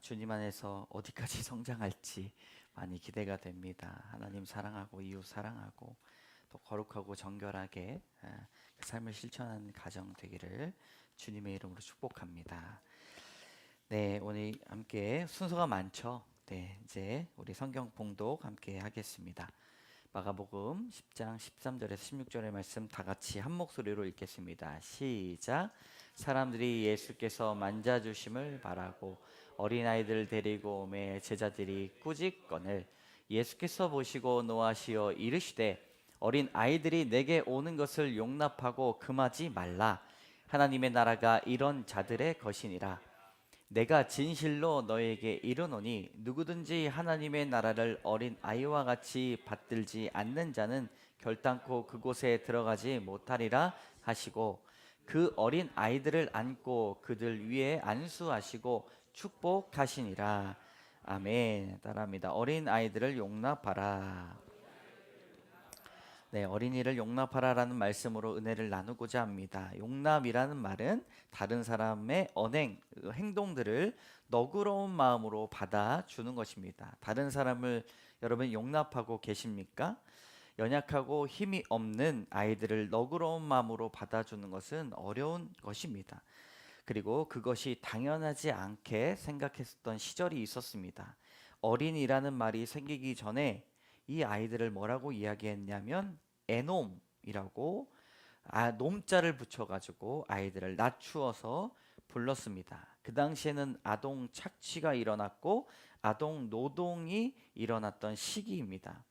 주님 안에서 어디까지 성장할지 많이 기대가 됩니다. 하나님 사랑하고 이웃 사랑하고 또 거룩하고 정결하게 그 삶을 실천하는 가정 되기를 주님의 이름으로 축복합니다. 네, 오늘 함께 순서가 많죠. 네, 이제 우리 성경 봉독 함께 하겠습니다. 마가복음 10장 13절에서 16절의 말씀 다 같이 한 목소리로 읽겠습니다. 시작. 사람들이 예수께서 만져주심을 바라고 어린아이들을 데리고 오매 제자들이 꾸짖거늘 예수께서 보시고 노하시어 이르시되 어린 아이들이 내게 오는 것을 용납하고 금하지 말라. 하나님의 나라가 이런 자들의 것이니라. 내가 진실로 너에게 이르노니 누구든지 하나님의 나라를 어린 아이와 같이 받들지 않는 자는 결단코 그곳에 들어가지 못하리라 하시고 그 어린 아이들을 안고 그들 위에 안수하시고 축복하시니라. 아멘. 따라합니다. 어린 아이들을 용납하라. 네, 어린이를 용납하라라는 말씀으로 은혜를 나누고자 합니다. 용납이라는 말은 다른 사람의 언행, 행동들을 너그러운 마음으로 받아주는 것입니다. 다른 사람을 여러분 용납하고 계십니까? 연약하고 힘이 없는 아이들을 너그러운 마음으로 받아주는 것은 어려운 것입니다. 그리고 그것이 당연하지 않게 생각했었던 시절이 있었습니다. 어린이라는 말이 생기기 전에 이 아이들을 뭐라고 이야기했냐면 애놈이라고 놈자를 붙여가지고 아이들을 낮추어서 불렀습니다. 그 당시에는 아동 착취가 일어났고 아동 노동이 일어났던 시기입니다.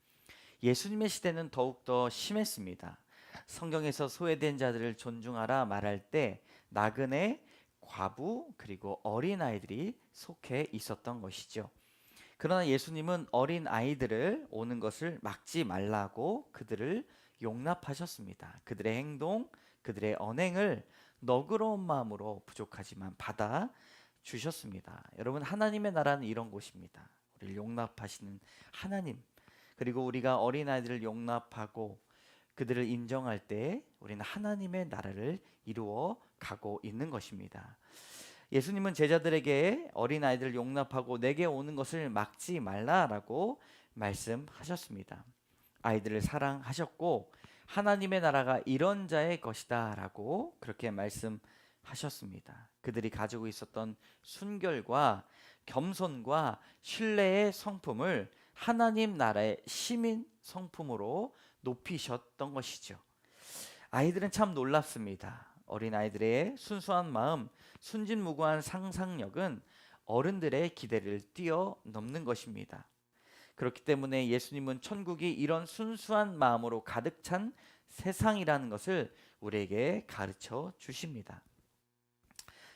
예수님의 시대는 더욱더 심했습니다. 성경에서 소외된 자들을 존중하라 말할 때 나그네, 과부 그리고 어린아이들이 속해 있었던 것이죠. 그러나 예수님은 어린 아이들을 오는 것을 막지 말라고 그들을 용납하셨습니다. 그들의 행동, 그들의 언행을 너그러운 마음으로 부족하지만 받아 주셨습니다. 여러분, 하나님의 나라는 이런 곳입니다. 우리를 용납하시는 하나님, 그리고 우리가 어린 아이들을 용납하고 그들을 인정할 때 우리는 하나님의 나라를 이루어 가고 있는 것입니다. 예수님은 제자들에게 어린아이들을 용납하고 내게 오는 것을 막지 말라라고 말씀하셨습니다. 아이들을 사랑하셨고 하나님의 나라가 이런 자의 것이다 라고 그렇게 말씀하셨습니다. 그들이 가지고 있었던 순결과 겸손과 신뢰의 성품을 하나님 나라의 시민 성품으로 높이셨던 것이죠. 아이들은 참 놀랍습니다. 어린아이들의 순수한 마음, 순진무구한 상상력은 어른들의 기대를 뛰어넘는 것입니다. 그렇기 때문에 예수님은 천국이 이런 순수한 마음으로 가득 찬 세상이라는 것을 우리에게 가르쳐 주십니다.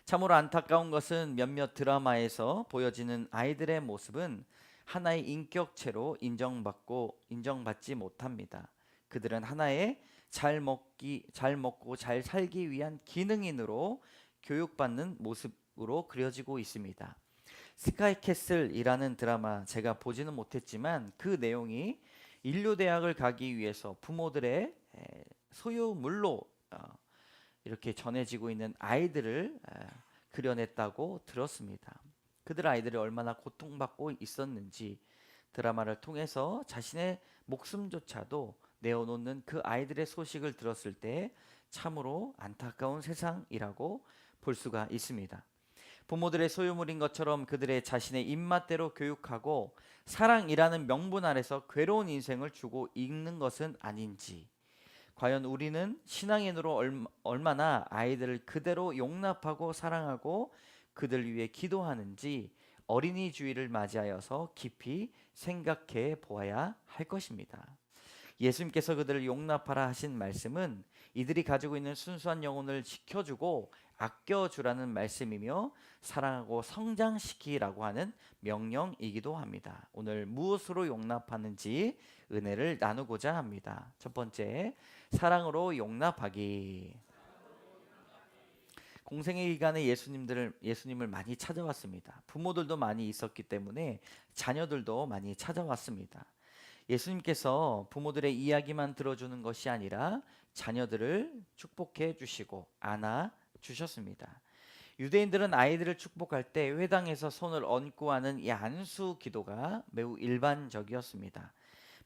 참으로 안타까운 것은 몇몇 드라마에서 보여지는 아이들의 모습은 하나의 인격체로 인정받지 못합니다. 그들은 하나의 잘 먹고 잘 살기 위한 기능인으로 교육받는 모습으로 그려지고 있습니다. 스카이캐슬이라는 드라마 제가 보지는 못했지만 그 내용이 인류 대학을 가기 위해서 부모들의 소유물로 이렇게 전해지고 있는 아이들을 그려냈다고 들었습니다. 그들 아이들이 얼마나 고통받고 있었는지 드라마를 통해서 자신의 목숨조차도 내어놓는 그 아이들의 소식을 들었을 때 참으로 안타까운 세상이라고 볼 수가 있습니다. 부모들의 소유물인 것처럼 그들의 자신의 입맛대로 교육하고 사랑이라는 명분 아래서 괴로운 인생을 주고 있는 것은 아닌지, 과연 우리는 신앙인으로 얼마나 아이들을 그대로 용납하고 사랑하고 그들 위해 기도하는지 어린이 주일을 맞이하여서 깊이 생각해 보아야 할 것입니다. 예수님께서 그들을 용납하라 하신 말씀은 이들이 가지고 있는 순수한 영혼을 지켜주고 아껴주라는 말씀이며 사랑하고 성장시키라고 하는 명령이기도 합니다. 오늘 무엇으로 용납하는지 은혜를 나누고자 합니다. 첫 번째, 사랑으로 용납하기. 공생의 기간에 예수님을 많이 찾아왔습니다. 부모들도 많이 있었기 때문에 자녀들도 많이 찾아왔습니다. 예수님께서 부모들의 이야기만 들어주는 것이 아니라 자녀들을 축복해 주시고 안아 주셨습니다. 유대인들은 아이들을 축복할 때 회당에서 손을 얹고 하는 이 안수 기도가 매우 일반적이었습니다.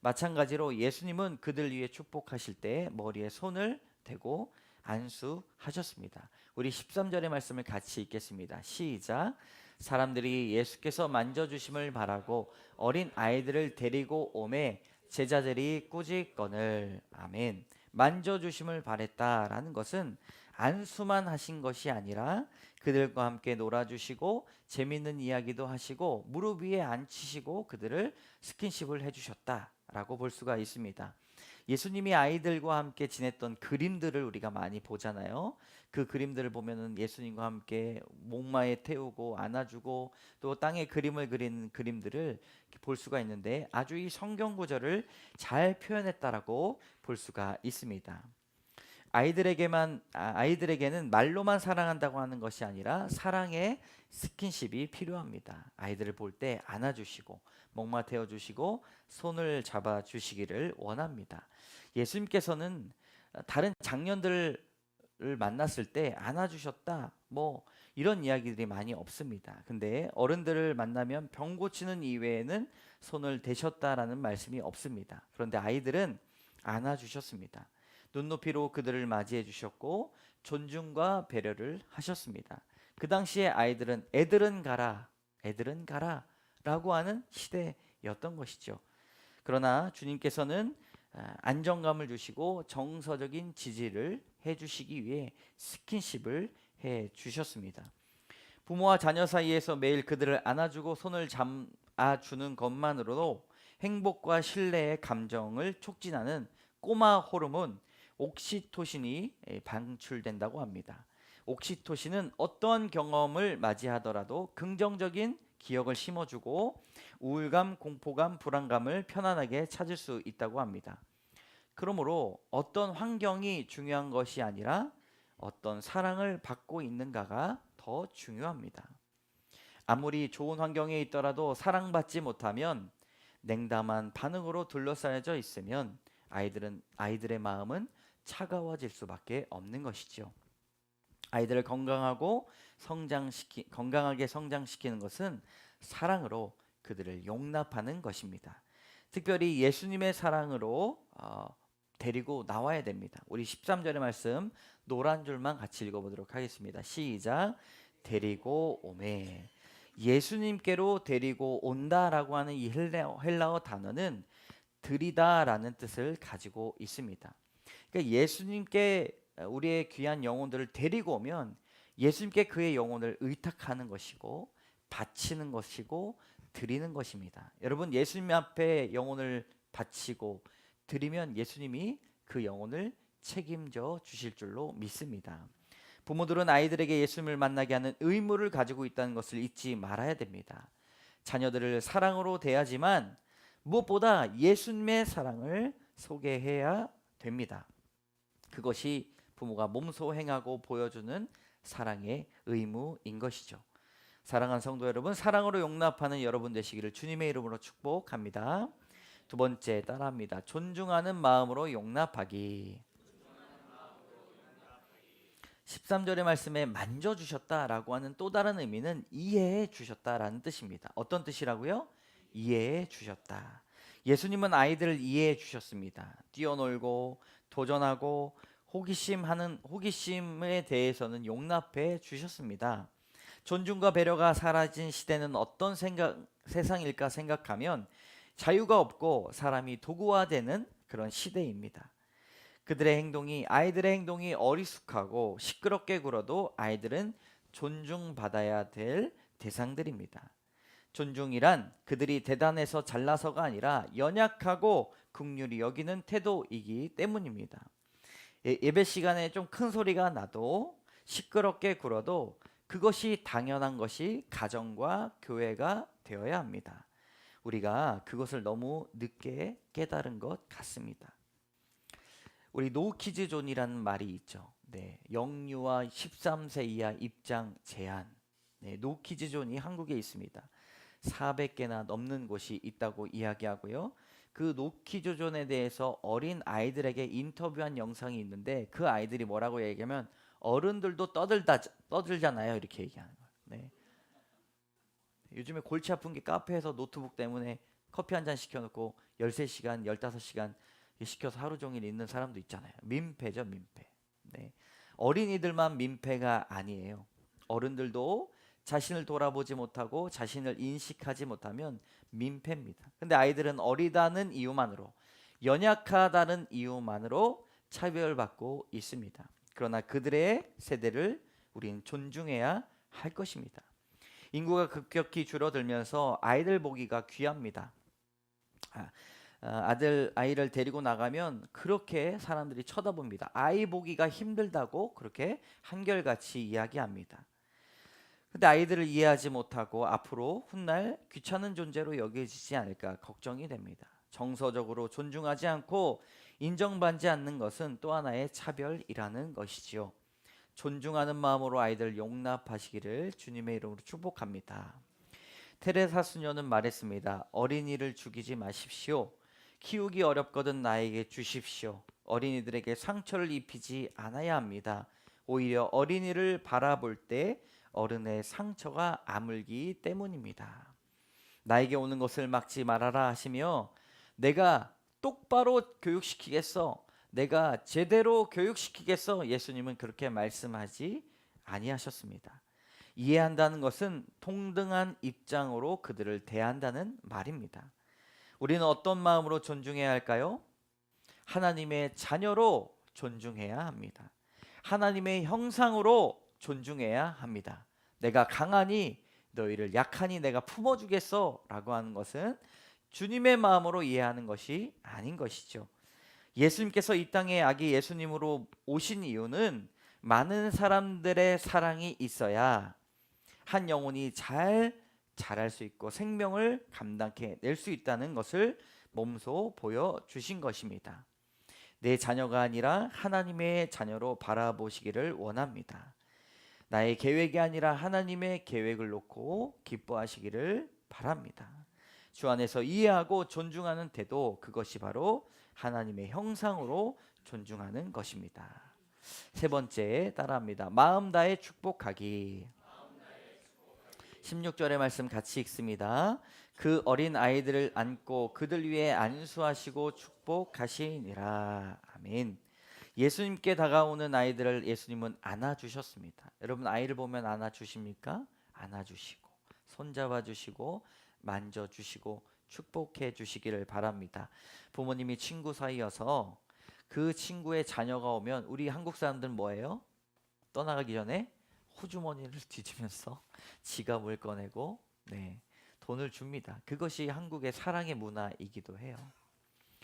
마찬가지로 예수님은 그들 위해 축복하실 때 머리에 손을 대고 안수하셨습니다. 우리 13절의 말씀을 같이 읽겠습니다. 시작. 사람들이 예수께서 만져주심을 바라고 어린 아이들을 데리고 오매 제자들이 꾸짖거늘. 아멘. 만져주심을 바랬다라는 것은 안수만 하신 것이 아니라 그들과 함께 놀아주시고 재밌는 이야기도 하시고 무릎 위에 앉히시고 그들을 스킨십을 해주셨다라고 볼 수가 있습니다. 예수님이 아이들과 함께 지냈던 그림들을 우리가 많이 보잖아요. 그 그림들을 보면은 예수님과 함께 목마에 태우고 안아주고 또 땅에 그림을 그린 그림들을 볼 수가 있는데 아주 이 성경 구절을 잘 표현했다라고 볼 수가 있습니다. 아이들에게는 말로만 사랑한다고 하는 것이 아니라 사랑의 스킨십이 필요합니다. 아이들을 볼 때 안아주시고 목마 태워주시고 손을 잡아주시기를 원합니다. 예수님께서는 다른 장년들을 만났을 때 안아주셨다 뭐 이런 이야기들이 많이 없습니다. 근데 어른들을 만나면 병 고치는 이외에는 손을 대셨다라는 말씀이 없습니다. 그런데 아이들은 안아주셨습니다. 눈높이로 그들을 맞이해 주셨고 존중과 배려를 하셨습니다. 그 당시에 아이들은 애들은 가라 라고 하는 시대였던 것이죠. 그러나 주님께서는 안정감을 주시고 정서적인 지지를 해주시기 위해 스킨십을 해주셨습니다. 부모와 자녀 사이에서 매일 그들을 안아주고 손을 잡아주는 것만으로도 행복과 신뢰의 감정을 촉진하는 꼬마 호르몬 옥시토신이 방출된다고 합니다. 옥시토신은 어떤 경험을 맞이하더라도 긍정적인 기억을 심어주고 우울감, 공포감, 불안감을 편안하게 찾을 수 있다고 합니다. 그러므로 어떤 환경이 중요한 것이 아니라 어떤 사랑을 받고 있는가가 더 중요합니다. 아무리 좋은 환경에 있더라도 사랑받지 못하면 냉담한 반응으로 둘러싸여져 있으면 아이들의 마음은 차가워질 수밖에 없는 것이죠. 아이들을 건강하게 성장시키는 것은 사랑으로 그들을 용납하는 것입니다. 특별히 예수님의 사랑으로 데리고 나와야 됩니다. 우리 13절의 말씀 노란 줄만 같이 읽어보도록 하겠습니다. 시작. 데리고 오매. 예수님께로 데리고 온다라고 하는 이 헬라어 단어는 들이다라는 뜻을 가지고 있습니다. 그러니까 예수님께 우리의 귀한 영혼들을 데리고 오면 예수님께 그의 영혼을 의탁하는 것이고 바치는 것이고 드리는 것입니다. 여러분 예수님 앞에 영혼을 바치고 드리면 예수님이 그 영혼을 책임져 주실 줄로 믿습니다. 부모들은 아이들에게 예수님을 만나게 하는 의무를 가지고 있다는 것을 잊지 말아야 됩니다. 자녀들을 사랑으로 대하지만 무엇보다 예수님의 사랑을 소개해야 됩니다. 그것이 부모가 몸소 행하고 보여주는 사랑의 의무인 것이죠. 사랑하는 성도 여러분, 사랑으로 용납하는 여러분 되시기를 주님의 이름으로 축복합니다. 두 번째 따라합니다. 존중하는 마음으로 용납하기. 13절의 말씀에 만져주셨다라고 하는 또 다른 의미는 이해해 주셨다라는 뜻입니다. 어떤 뜻이라고요? 이해해 주셨다. 예수님은 아이들을 이해해 주셨습니다. 뛰어놀고 도전하고 호기심에 대해서는 용납해 주셨습니다. 존중과 배려가 사라진 시대는 어떤 세상일까 생각하면 자유가 없고 사람이 도구화되는 그런 시대입니다. 아이들의 행동이 어리숙하고 시끄럽게 굴어도 아이들은 존중받아야 될 대상들입니다. 존중이란 그들이 대단해서 잘나서가 아니라 연약하고 긍휼히 여기는 태도이기 때문입니다. 예배 시간에 좀 큰 소리가 나도 시끄럽게 굴어도 그것이 당연한 것이 가정과 교회가 되어야 합니다. 우리가 그것을 너무 늦게 깨달은 것 같습니다. 우리 노키즈 존이라는 말이 있죠. 영유아 13세 이하 입장 제한. 노키즈 존이 한국에 있습니다. 400개나 넘는 곳이 있다고 이야기하고요. 그 노키즈 존에 대해서 어린 아이들에게 인터뷰한 영상이 있는데 그 아이들이 뭐라고 얘기하면 어른들도 떠들잖아요. 이렇게 얘기하는 거예요. 네. 요즘에 골치 아픈 게 카페에서 노트북 때문에 커피 한 잔 시켜놓고 13시간, 15시간 시켜서 하루 종일 있는 사람도 있잖아요. 민폐죠, 민폐. 네. 어린이들만 민폐가 아니에요. 어른들도 자신을 돌아보지 못하고 자신을 인식하지 못하면 민폐입니다. 근데 아이들은 어리다는 이유만으로, 연약하다는 이유만으로 차별받고 있습니다. 그러나 그들의 세대를 우리는 존중해야 할 것입니다. 인구가 급격히 줄어들면서 아이들 보기가 귀합니다. 아이를 데리고 나가면 그렇게 사람들이 쳐다봅니다. 아이 보기가 힘들다고 그렇게 한결같이 이야기합니다. 근데 아이들을 이해하지 못하고 앞으로 훗날 귀찮은 존재로 여겨지지 않을까 걱정이 됩니다. 정서적으로 존중하지 않고 인정받지 않는 것은 또 하나의 차별이라는 것이지요. 존중하는 마음으로 아이들 용납하시기를 주님의 이름으로 축복합니다. 테레사 수녀는 말했습니다. 어린이를 죽이지 마십시오. 키우기 어렵거든 나에게 주십시오. 어린이들에게 상처를 입히지 않아야 합니다. 오히려 어린이를 바라볼 때 어른의 상처가 아물기 때문입니다. 나에게 오는 것을 막지 말아라 하시며 내가 똑바로 교육시키겠어. 내가 제대로 교육시키겠어. 예수님은 그렇게 말씀하지 아니하셨습니다. 이해한다는 것은 동등한 입장으로 그들을 대한다는 말입니다. 우리는 어떤 마음으로 존중해야 할까요? 하나님의 자녀로 존중해야 합니다. 하나님의 형상으로 존중해야 합니다. 내가 강하니 너희를 약하니 내가 품어주겠어 라고 하는 것은 주님의 마음으로 이해하는 것이 아닌 것이죠. 예수님께서 이 땅에 아기 예수님으로 오신 이유는 많은 사람들의 사랑이 있어야 한 영혼이 잘 자랄 수 있고 생명을 감당해 낼 수 있다는 것을 몸소 보여주신 것입니다. 내 자녀가 아니라 하나님의 자녀로 바라보시기를 원합니다. 나의 계획이 아니라 하나님의 계획을 놓고 기뻐하시기를 바랍니다. 주 안에서 이해하고 존중하는 태도, 그것이 바로 하나님의 형상으로 존중하는 것입니다. 세 번째 따라합니다. 마음 다해 축복하기. 16절의 말씀 같이 읽습니다. 그 어린 아이들을 안고 그들 위에 안수하시고 축복하시니라. 아멘. 예수님께 다가오는 아이들을 예수님은 안아주셨습니다. 여러분 아이를 보면 안아주십니까? 안아주시고 손잡아 주시고 만져주시고 축복해 주시기를 바랍니다. 부모님이 친구 사이여서 그 친구의 자녀가 오면 우리 한국 사람들은 뭐예요? 떠나가기 전에 호주머니를 뒤지면서 지갑을 꺼내고 돈을 줍니다. 그것이 한국의 사랑의 문화이기도 해요.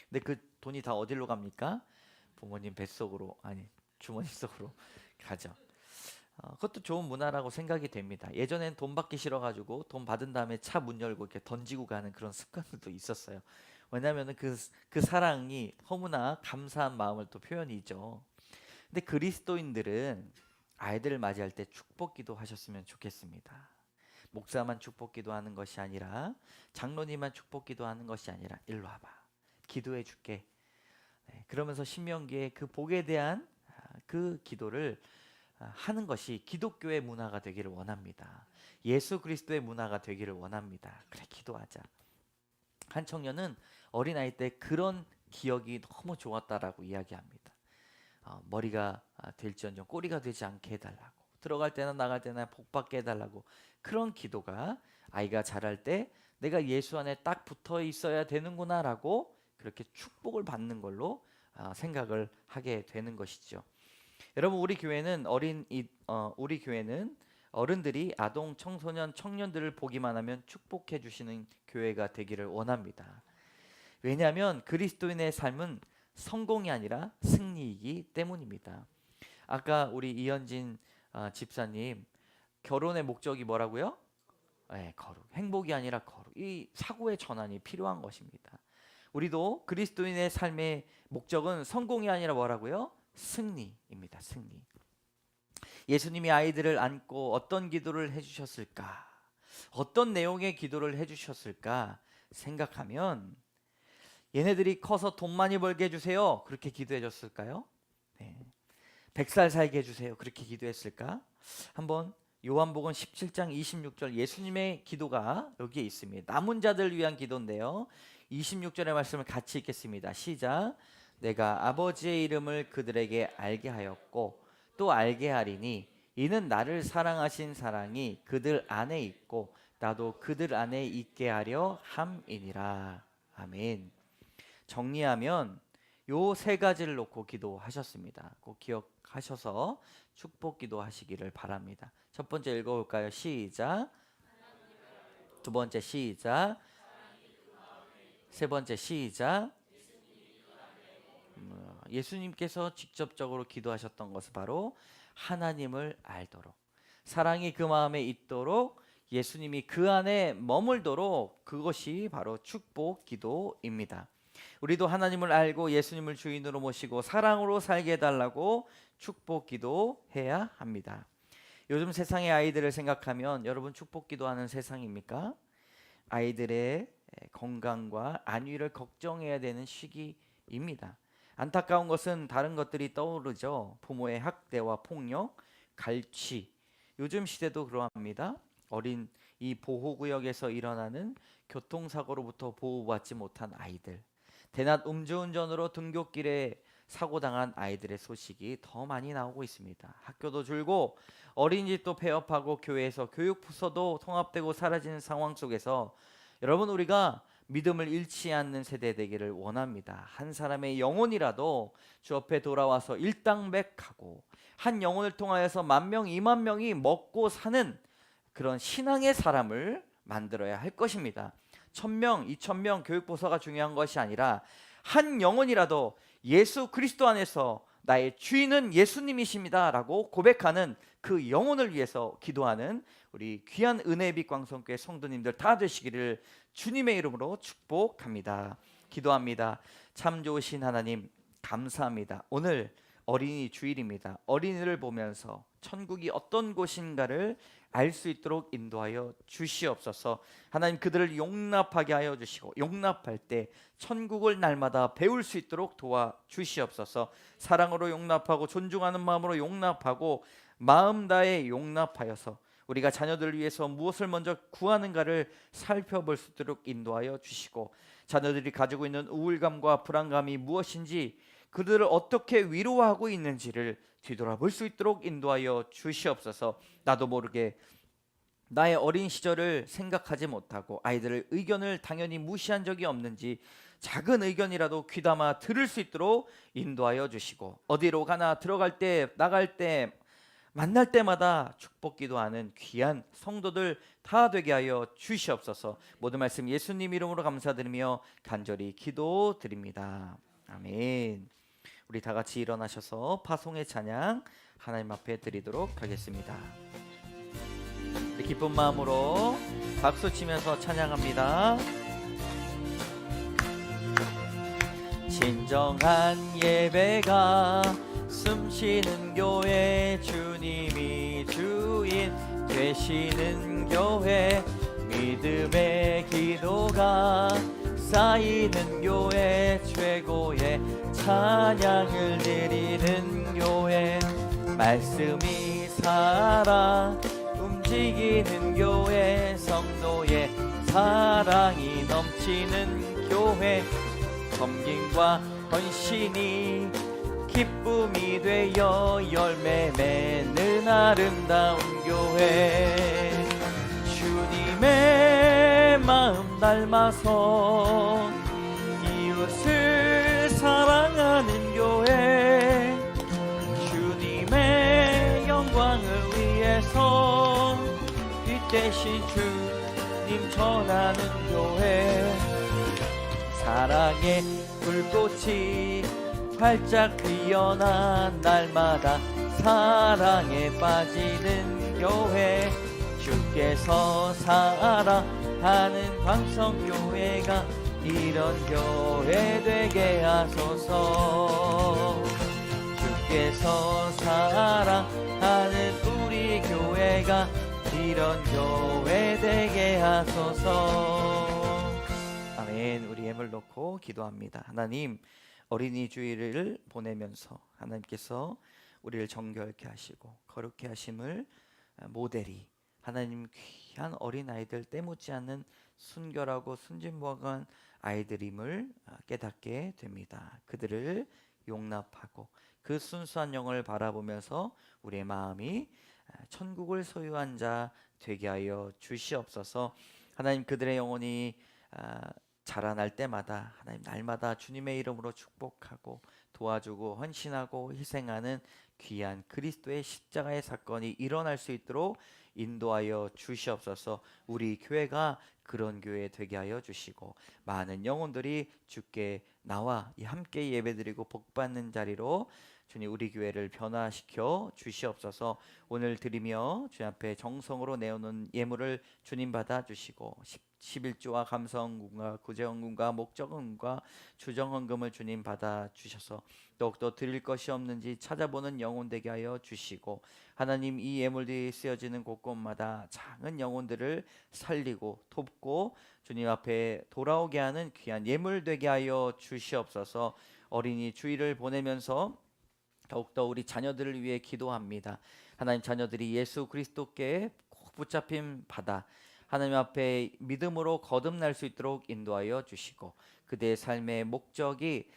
근데 그 돈이 다 어디로 갑니까? 부모님 뱃속으로, 아니 주머니 속으로 가죠. 그것도 좋은 문화라고 생각이 됩니다. 예전엔 돈 받기 싫어가지고 돈 받은 다음에 차 문 열고 이렇게 던지고 가는 그런 습관들도 있었어요. 왜냐하면 그 사랑이 너무나 감사한 마음을 또 표현이죠. 근데 그리스도인들은 아이들을 맞이할 때 축복기도 하셨으면 좋겠습니다. 목사만 축복기도 하는 것이 아니라 장로님만 축복기도 하는 것이 아니라 일로 와봐. 기도해 줄게. 그러면서 신명기에 그 복에 대한 그 기도를 하는 것이 기독교의 문화가 되기를 원합니다. 예수 그리스도의 문화가 되기를 원합니다. 그래 기도하자. 한 청년은 어린아이 때 그런 기억이 너무 좋았다라고 이야기합니다. 머리가 될지언정 꼬리가 되지 않게 해달라고, 들어갈 때나 나갈 때나 복 받게 해달라고, 그런 기도가 아이가 자랄 때 내가 예수 안에 딱 붙어 있어야 되는구나 라고 그렇게 축복을 받는 걸로 생각을 하게 되는 것이죠. 여러분 우리 교회는 우리 교회는 어른들이 아동, 청소년, 청년들을 보기만 하면 축복해 주시는 교회가 되기를 원합니다. 왜냐하면 그리스도인의 삶은 성공이 아니라 승리이기 때문입니다. 아까 우리 이현진 집사님 결혼의 목적이 뭐라고요? 거룩. 행복이 아니라 거룩. 이 사고의 전환이 필요한 것입니다. 우리도 그리스도인의 삶의 목적은 성공이 아니라 뭐라고요? 승리입니다. 승리. 예수님이 아이들을 안고 어떤 기도를 해주셨을까? 어떤 내용의 기도를 해주셨을까 생각하면 얘네들이 커서 돈 많이 벌게 해주세요. 그렇게 기도해 줬을까요? 네. 100살 살게 해주세요. 그렇게 기도했을까? 한번 요한복음 17장 26절 예수님의 기도가 여기에 있습니다. 남은 자들 위한 기도인데요. 26절의 말씀을 같이 읽겠습니다. 시작. 내가 아버지의 이름을 그들에게 알게 하였고 또 알게 하리니 이는 나를 사랑하신 사랑이 그들 안에 있고 나도 그들 안에 있게 하려 함이니라. 아멘. 정리하면 요 세 가지를 놓고 기도하셨습니다. 꼭 기억하셔서 축복 기도하시기를 바랍니다. 첫 번째 읽어볼까요? 시작. 두 번째 시작. 세 번째 시작. 예수님께서 직접적으로 기도하셨던 것은 바로 하나님을 알도록, 사랑이 그 마음에 있도록, 예수님이 그 안에 머물도록, 그것이 바로 축복 기도입니다. 우리도 하나님을 알고 예수님을 주인으로 모시고 사랑으로 살게 해달라고 축복 기도해야 합니다. 요즘 세상의 아이들을 생각하면 여러분 축복 기도하는 세상입니까? 아이들의 건강과 안위를 걱정해야 되는 시기입니다. 안타까운 것은 다른 것들이 떠오르죠. 부모의 학대와 폭력, 갈취. 요즘 시대도 그러합니다. 어린 이 보호구역에서 일어나는 교통사고로부터 보호받지 못한 아이들, 대낮 음주운전으로 등굣길에 사고당한 아이들의 소식이 더 많이 나오고 있습니다. 학교도 줄고 어린이집도 폐업하고 교회에서 교육부서도 통합되고 사라지는 상황 속에서 여러분, 우리가 믿음을 잃지 않는 세대 되기를 원합니다. 한 사람의 영혼이라도 주 앞에 돌아와서 일당백하고 한 영혼을 통하여서 10,000명, 20,000명이 먹고 사는 그런 신앙의 사람을 만들어야 할 것입니다. 1,000명, 2,000명 교육부서가 중요한 것이 아니라 한 영혼이라도 예수 그리스도 안에서 나의 주인은 예수님이십니다 라고 고백하는 그 영혼을 위해서 기도하는 우리 귀한 은혜빛 광성교회 성도님들 다 되시기를 주님의 이름으로 축복합니다. 기도합니다. 참 좋으신 하나님, 감사합니다. 오늘 어린이 주일입니다. 어린이를 보면서 천국이 어떤 곳인가를 알 수 있도록 인도하여 주시옵소서. 하나님, 그들을 용납하게 하여 주시고 용납할 때 천국을 날마다 배울 수 있도록 도와주시옵소서. 사랑으로 용납하고 존중하는 마음으로 용납하고 마음 다해 용납하여서 우리가 자녀들을 위해서 무엇을 먼저 구하는가를 살펴볼 수 있도록 인도하여 주시고, 자녀들이 가지고 있는 우울감과 불안감이 무엇인지, 그들을 어떻게 위로하고 있는지를 뒤돌아볼 수 있도록 인도하여 주시옵소서. 나도 모르게 나의 어린 시절을 생각하지 못하고 아이들의 의견을 당연히 무시한 적이 없는지 작은 의견이라도 귀담아 들을 수 있도록 인도하여 주시고, 어디로 가나 들어갈 때 나갈 때 만날 때마다 축복 기도하는 귀한 성도들 다 되게 하여 주시옵소서. 모든 말씀 예수님 이름으로 감사드리며 간절히 기도드립니다. 아멘. 우리 다 같이 일어나셔서 파송의 찬양 하나님 앞에 드리도록 하겠습니다. 우리 기쁜 마음으로 박수 치면서 찬양합니다. 진정한 예배가 숨쉬는 교회, 주님이 주인 되시는 교회, 믿음의 기도가 쌓이는 교회, 최고의 찬양을 드리는 교회, 말씀이 살아 움직이는 교회, 성도의 사랑이 넘치는 교회, 섬김과 헌신이 기쁨이 되어 열매 맺는 아름다운 교회, 주님의 마음 닮아서 이웃을 사랑하는 교회, 주님의 영광을 위해서 이 대신 주님 전하는 교회, 사랑의 불꽃이 활짝 피어난 날마다 사랑에 빠지는 교회, 주께서 사랑하는 광성교회가 이런 교회 되게 하소서. 주께서 사랑하는 우리 교회가 이런 교회 되게 하소서. 아멘. 우리 예물 놓고 기도합니다. 하나님, 어린이 주일을 보내면서 하나님께서 우리를 정결케 하시고 거룩케 하심을 모델이 하나님 귀한 어린아이들, 때묻지 않는 순결하고 순진무악한 아이들임을 깨닫게 됩니다. 그들을 용납하고 그 순수한 영을 바라보면서 우리의 마음이 천국을 소유한 자 되게 하여 주시옵소서. 하나님, 그들의 영혼이 자라날 때마다 하나님 날마다 주님의 이름으로 축복하고 도와주고 헌신하고 희생하는 귀한 그리스도의 십자가의 사건이 일어날 수 있도록 인도하여 주시옵소서. 우리 교회가 그런 교회 되게 하여 주시고 많은 영혼들이 주께 나와 함께 예배드리고 복받는 자리로 주님 우리 교회를 변화시켜 주시옵소서. 오늘 드리며 주님 앞에 정성으로 내어놓은 예물을 주님 받아주시고 11조와 감사헌금과 구제헌금과 목적헌금과 주정헌금을 주님 받아주셔서 더욱더 드릴 것이 없는지 찾아보는 영혼 되게 하여 주시고 하나님, 이 예물들이 쓰여지는 곳곳마다 작은 영혼들을 살리고 돕고 주님 앞에 돌아오게 하는 귀한 예물 되게 하여 주시옵소서. 어린이 주일을 보내면서 더욱더 우리 자녀들을 위해 기도합니다. 하나님, 자녀들이 예수 그리스도께 꼭 붙잡힘 받아 하나님 앞에 믿음으로 거듭날 수 있도록 인도하여 주시고 그들의 삶의 목적이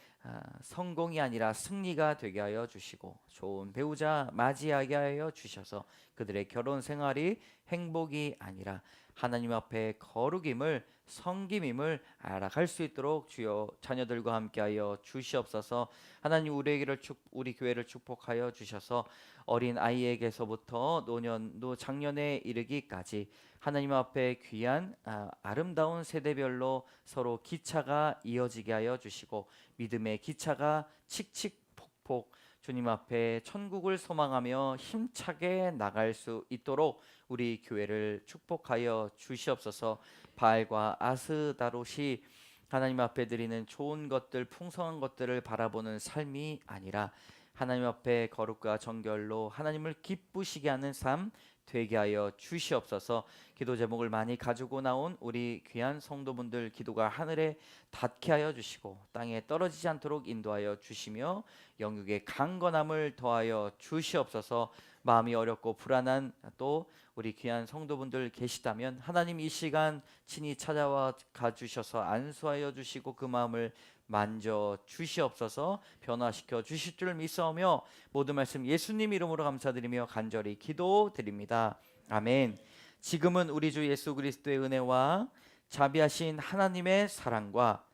성공이 아니라 승리가 되게 하여 주시고 좋은 배우자 맞이하게 하여 주셔서 그들의 결혼 생활이 행복이 아니라 하나님 앞에 거룩임을, 성김임을 알아갈 수 있도록 주여 자녀들과 함께하여 주시옵소서. 하나님, 우리 교회를 축복하여 주셔서 어린 아이에게서부터 노년도 장년에 이르기까지 하나님 앞에 귀한 아름다운 세대별로 서로 기차가 이어지게 하여 주시고 믿음의 기차가 칙칙폭폭 주님 앞에 천국을 소망하며 힘차게 나갈 수 있도록 우리 교회를 축복하여 주시옵소서. 바알과 아스다롯이 하나님 앞에 드리는 좋은 것들, 풍성한 것들을 바라보는 삶이 아니라 하나님 앞에 거룩과 정결로 하나님을 기쁘시게 하는 삶 되게 하여 주시옵소서. 기도 제목을 많이 가지고 나온 우리 귀한 성도분들 기도가 하늘에 닿게 하여 주시고 땅에 떨어지지 않도록 인도하여 주시며 영육의 강건함을 더하여 주시옵소서. 마음이 어렵고 불안한 또 우리 귀한 성도분들 계시다면 하나님, 이 시간 친히 찾아와 가주셔서 안수하여 주시고 그 마음을 만져 주시옵소서. 변화시켜 주실 줄 믿사오며 모든 말씀 예수님 이름으로 감사드리며 간절히 기도드립니다. 아멘. 지금은 우리 주 예수 그리스도의 은혜와 자비하신 하나님의 사랑과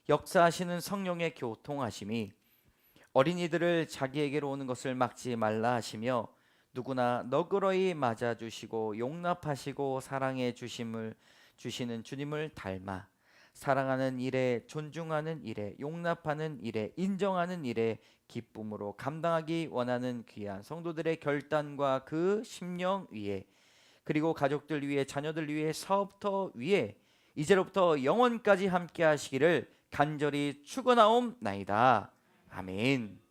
역사하시는 성령의 교통하심이 어린이들을 자기에게로 오는 것을 막지 말라 하시며 누구나 너그러이 맞아주시고 용납하시고 사랑해 주시는 주님을 닮아 사랑하는 일에, 존중하는 일에, 용납하는 일에, 인정하는 일에 기쁨으로 감당하기 원하는 귀한 성도들의 결단과 그 심령 위에, 그리고 가족들 위에, 자녀들 위에, 사업터 위에 이제로부터 영원까지 함께 하시기를 간절히 축원하옵나이다. 아멘.